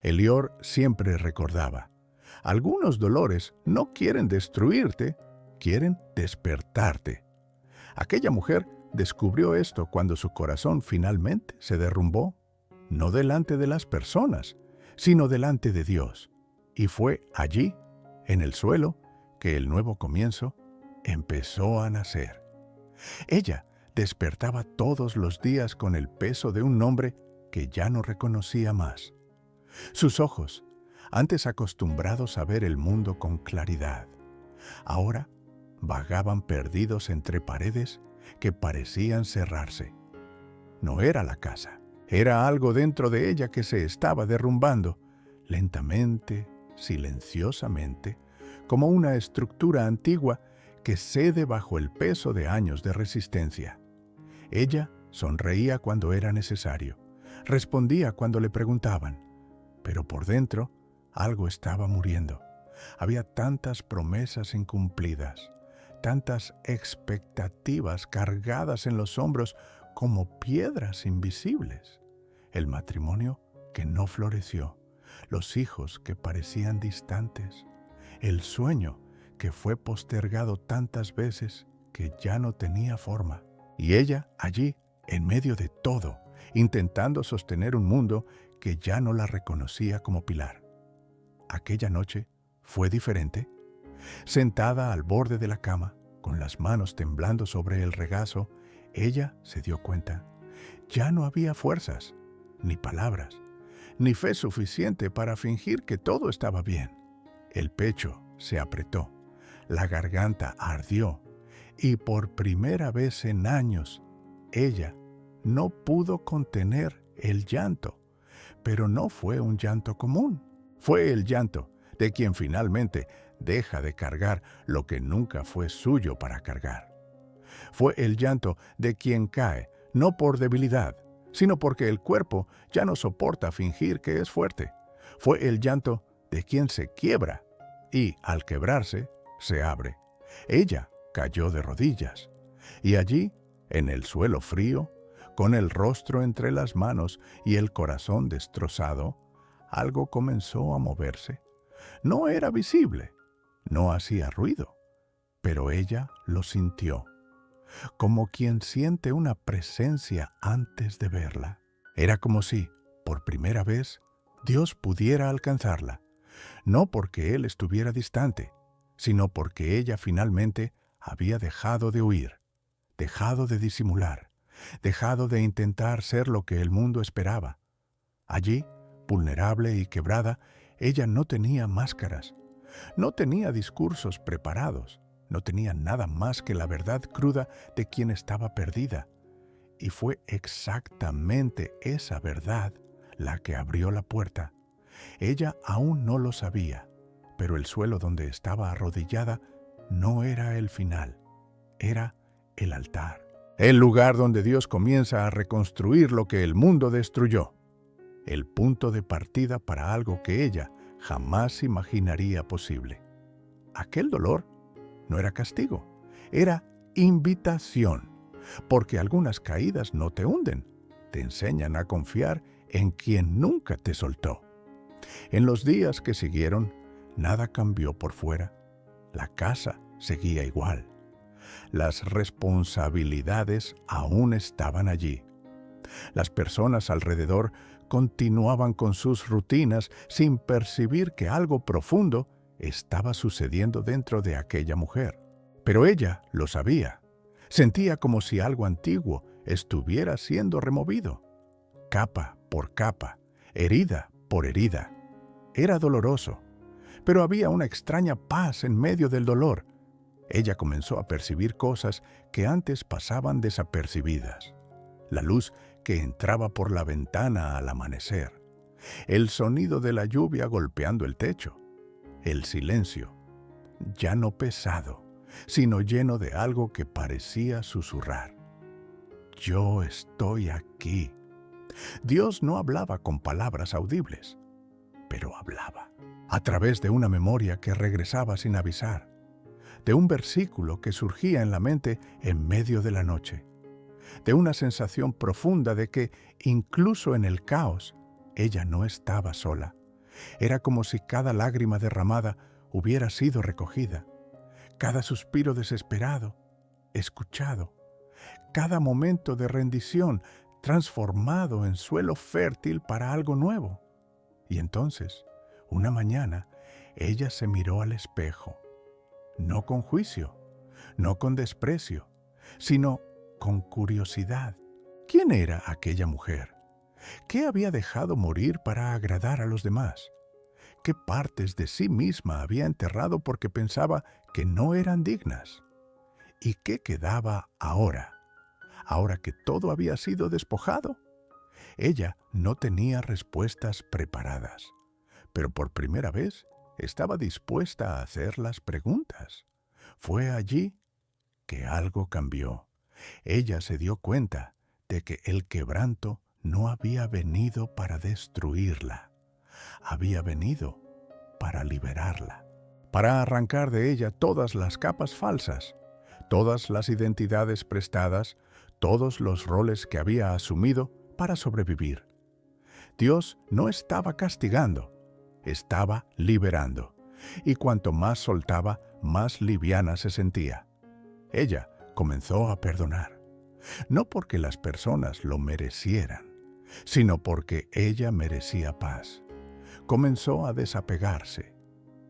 Elior siempre recordaba: algunos dolores no quieren destruirte, quieren despertarte. Aquella mujer descubrió esto cuando su corazón finalmente se derrumbó, no delante de las personas, sino delante de Dios. Y fue allí, en el suelo, que el nuevo comienzo empezó a nacer. Ella despertaba todos los días con el peso de un nombre que ya no reconocía más. Sus ojos, antes acostumbrados a ver el mundo con claridad, ahora vagaban perdidos entre paredes que parecían cerrarse. No era la casa, era algo dentro de ella que se estaba derrumbando, lentamente, silenciosamente, como una estructura antigua que cede bajo el peso de años de resistencia. Ella sonreía cuando era necesario, respondía cuando le preguntaban, pero por dentro algo estaba muriendo. Había tantas promesas incumplidas, tantas expectativas cargadas en los hombros como piedras invisibles. El matrimonio que no floreció, los hijos que parecían distantes, el sueño que fue postergado tantas veces que ya no tenía forma. Y ella allí, en medio de todo, intentando sostener un mundo que ya no la reconocía como pilar. Aquella noche fue diferente. Sentada al borde de la cama, con las manos temblando sobre el regazo, ella se dio cuenta. Ya no había fuerzas, ni palabras, ni fe suficiente para fingir que todo estaba bien. El pecho se apretó, la garganta ardió, y por primera vez en años, ella no pudo contener el llanto. Pero no fue un llanto común. Fue el llanto de quien finalmente deja de cargar lo que nunca fue suyo para cargar. Fue el llanto de quien cae, no por debilidad, sino porque el cuerpo ya no soporta fingir que es fuerte. Fue el llanto de quien se quiebra y, al quebrarse, se abre. Ella cayó de rodillas, y allí, en el suelo frío, con el rostro entre las manos y el corazón destrozado, algo comenzó a moverse. No era visible, no hacía ruido, pero ella lo sintió, como quien siente una presencia antes de verla. Era como si, por primera vez, Dios pudiera alcanzarla, no porque Él estuviera distante, sino porque ella finalmente había dejado de huir, dejado de disimular, dejado de intentar ser lo que el mundo esperaba. Allí, vulnerable y quebrada, ella no tenía máscaras, no tenía discursos preparados, no tenía nada más que la verdad cruda de quien estaba perdida. Y fue exactamente esa verdad la que abrió la puerta. Ella aún no lo sabía, pero el suelo donde estaba arrodillada no era el final, era el altar. El lugar donde Dios comienza a reconstruir lo que el mundo destruyó. El punto de partida para algo que ella jamás imaginaría posible. Aquel dolor no era castigo, era invitación, porque algunas caídas no te hunden, te enseñan a confiar en quien nunca te soltó. En los días que siguieron, nada cambió por fuera. La casa seguía igual. Las responsabilidades aún estaban allí. Las personas alrededor continuaban con sus rutinas sin percibir que algo profundo estaba sucediendo dentro de aquella mujer. Pero ella lo sabía. Sentía como si algo antiguo estuviera siendo removido, capa por capa, herida por herida. Era doloroso, pero había una extraña paz en medio del dolor. Ella comenzó a percibir cosas que antes pasaban desapercibidas. La luz que entraba por la ventana al amanecer, el sonido de la lluvia golpeando el techo, el silencio, ya no pesado, sino lleno de algo que parecía susurrar. Yo estoy aquí. Dios no hablaba con palabras audibles, pero hablaba a través de una memoria que regresaba sin avisar, de un versículo que surgía en la mente en medio de la noche, de una sensación profunda de que, incluso en el caos, ella no estaba sola, Era como si cada lágrima derramada hubiera sido recogida, cada suspiro desesperado, escuchado, cada momento de rendición transformado en suelo fértil para algo nuevo. Y entonces, una mañana, ella se miró al espejo, no con juicio, no con desprecio, sino con curiosidad. ¿Quién era aquella mujer? ¿Qué había dejado morir para agradar a los demás? ¿Qué partes de sí misma había enterrado porque pensaba que no eran dignas? ¿Y qué quedaba ahora que todo había sido despojado? Ella no tenía respuestas preparadas, pero por primera vez estaba dispuesta a hacer las preguntas. Fue allí que algo cambió. Ella se dio cuenta de que el quebranto no había venido para destruirla, había venido para liberarla, para arrancar de ella todas las capas falsas, todas las identidades prestadas, todos los roles que había asumido para sobrevivir. Dios no estaba castigando, estaba liberando, y cuanto más soltaba, más liviana se sentía. Ella comenzó a perdonar, no porque las personas lo merecieran, sino porque ella merecía paz. Comenzó a desapegarse,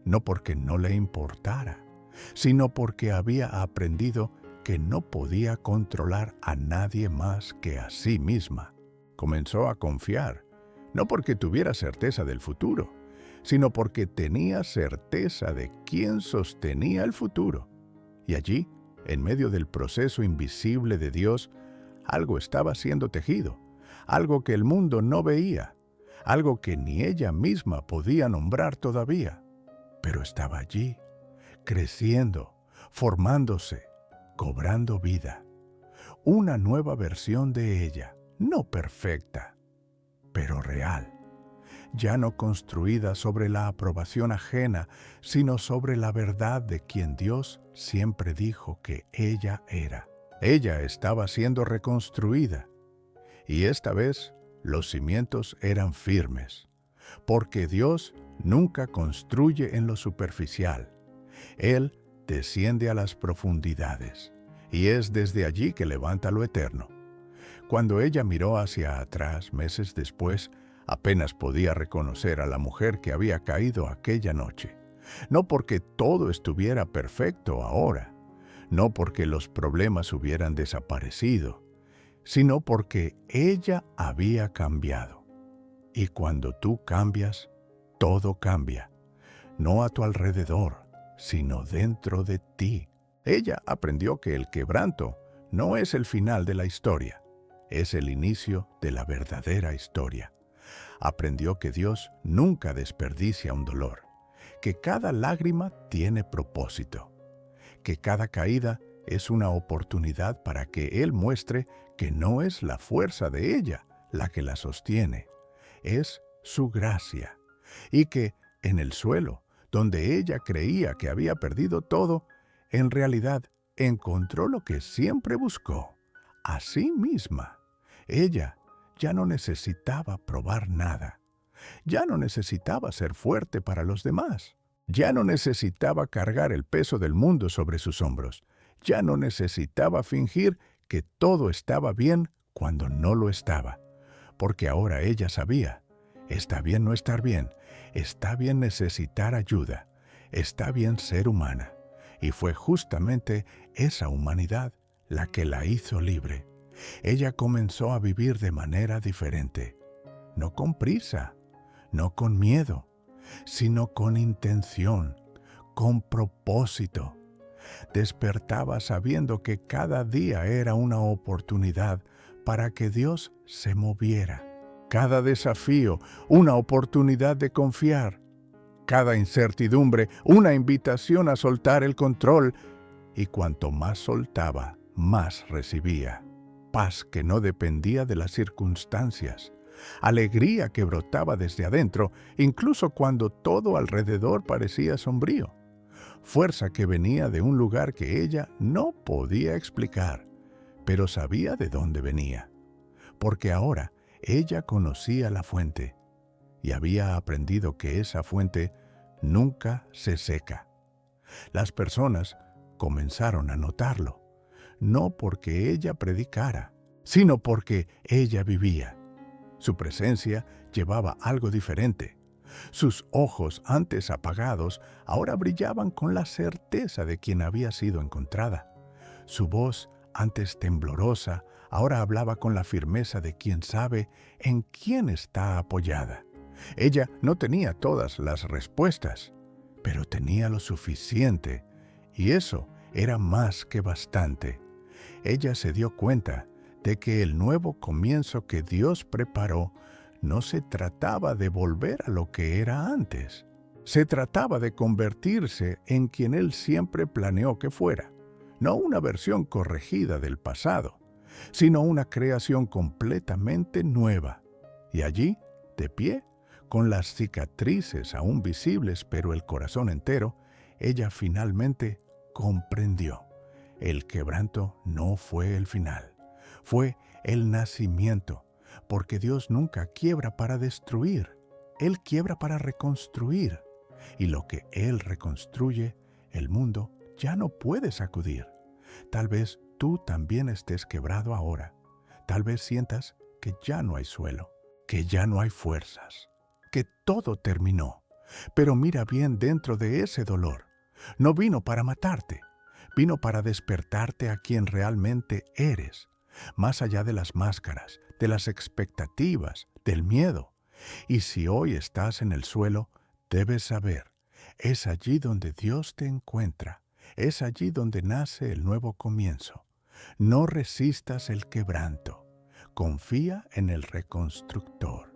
no porque no le importara, sino porque había aprendido que no podía controlar a nadie más que a sí misma. Comenzó a confiar, no porque tuviera certeza del futuro, sino porque tenía certeza de quién sostenía el futuro. Y allí, en medio del proceso invisible de Dios, algo estaba siendo tejido, algo que el mundo no veía, algo que ni ella misma podía nombrar todavía, pero estaba allí, creciendo, formándose, cobrando vida. Una nueva versión de ella, no perfecta, pero real, ya no construida sobre la aprobación ajena, sino sobre la verdad de quien Dios siempre dijo que ella era. Ella estaba siendo reconstruida, y esta vez los cimientos eran firmes, porque Dios nunca construye en lo superficial. Él desciende a las profundidades, y es desde allí que levanta lo eterno. Cuando ella miró hacia atrás meses después, apenas podía reconocer a la mujer que había caído aquella noche. No porque todo estuviera perfecto ahora, no porque los problemas hubieran desaparecido, sino porque ella había cambiado. Y cuando tú cambias, todo cambia, no a tu alrededor, sino dentro de ti. Ella aprendió que el quebranto no es el final de la historia, es el inicio de la verdadera historia. Aprendió que Dios nunca desperdicia un dolor, que cada lágrima tiene propósito, que cada caída es una oportunidad para que Él muestre que no es la fuerza de ella la que la sostiene, es su gracia, y que en el suelo, donde ella creía que había perdido todo, en realidad encontró lo que siempre buscó, a sí misma. Ella ya no necesitaba probar nada, ya no necesitaba ser fuerte para los demás, ya no necesitaba cargar el peso del mundo sobre sus hombros, ya no necesitaba fingir que todo estaba bien cuando no lo estaba, porque ahora ella sabía, está bien no estar bien, está bien necesitar ayuda, está bien ser humana, y fue justamente esa humanidad la que la hizo libre. Ella comenzó a vivir de manera diferente, no con prisa, no con miedo, sino con intención, con propósito. Despertaba sabiendo que cada día era una oportunidad para que Dios se moviera. Cada desafío, una oportunidad de confiar. Cada incertidumbre, una invitación a soltar el control. Y cuanto más soltaba, más recibía. Paz que no dependía de las circunstancias. Alegría que brotaba desde adentro, incluso cuando todo alrededor parecía sombrío. Fuerza que venía de un lugar que ella no podía explicar, pero sabía de dónde venía, porque ahora ella conocía la fuente, y había aprendido que esa fuente nunca se seca. Las personas comenzaron a notarlo, no porque ella predicara, sino porque ella vivía. Su presencia llevaba algo diferente. Sus ojos, antes apagados, ahora brillaban con la certeza de quien había sido encontrada. Su voz, antes temblorosa, ahora hablaba con la firmeza de quien sabe en quién está apoyada. Ella no tenía todas las respuestas, pero tenía lo suficiente, y eso era más que bastante. Ella se dio cuenta de que el nuevo comienzo que Dios preparó no se trataba de volver a lo que era antes. Se trataba de convertirse en quien Él siempre planeó que fuera. No una versión corregida del pasado, sino una creación completamente nueva. Y allí, de pie, con las cicatrices aún visibles pero el corazón entero, ella finalmente comprendió. El quebranto no fue el final, fue el nacimiento, porque Dios nunca quiebra para destruir, Él quiebra para reconstruir. Y lo que Él reconstruye, el mundo ya no puede sacudir. Tal vez tú también estés quebrado ahora. Tal vez sientas que ya no hay suelo, que ya no hay fuerzas, que todo terminó. Pero mira bien dentro de ese dolor. No vino para matarte, vino para despertarte a quien realmente eres, más allá de las máscaras, de las expectativas, del miedo. Y si hoy estás en el suelo, debes saber, es allí donde Dios te encuentra, es allí donde nace el nuevo comienzo. No resistas el quebranto, confía en el reconstructor.